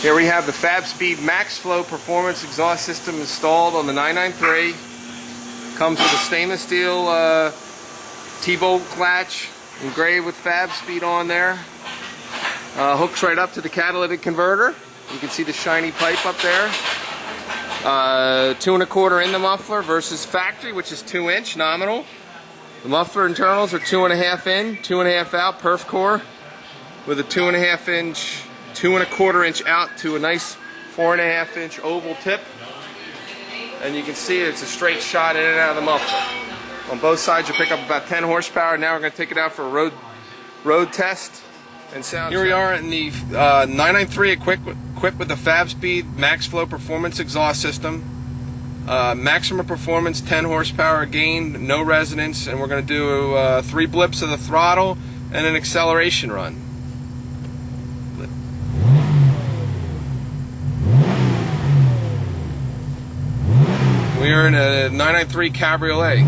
Here we have the Fabspeed Maxflo performance exhaust system installed on the 993. Comes with a stainless steel T-bolt latch engraved with Fabspeed on there. Hooks right up to the catalytic converter. You can see the shiny pipe up there. 2 1/4 in the muffler versus factory, which is 2-inch nominal. The muffler internals are 2.5 in, 2.5 out, perf core, with a 2.5 inch, 2 1/4 inch out to a nice 4.5 inch oval tip. And you can see it's a straight shot in and out of the muffler. On both sides you pick up about 10 horsepower. Now we're going to take it out for a road test and sound. Here we are in the 993 equipped with the Fabspeed Maxflo performance exhaust system. Maximum performance, 10 horsepower gain, no resonance, and we're going to do 3 blips of the throttle and an acceleration run. We are in a 993 Cabriolet.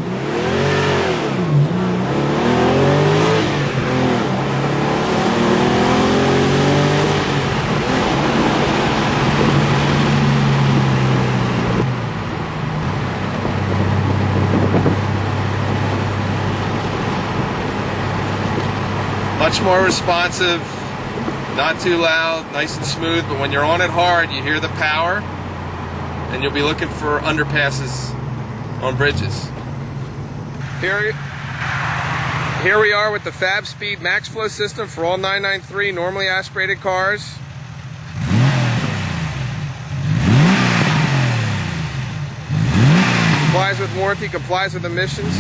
Much more responsive, not too loud, nice and smooth, but when you're on it hard, you hear the power, and you'll be looking for underpasses on bridges. Here we are with the Fabspeed Maxflo system for all 993 normally aspirated cars. Complies with warranty, complies with emissions.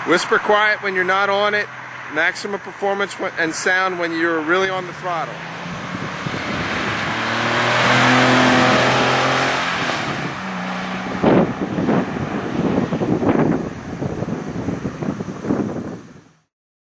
Whisper quiet when you're not on it, maximum performance and sound when you're really on the throttle.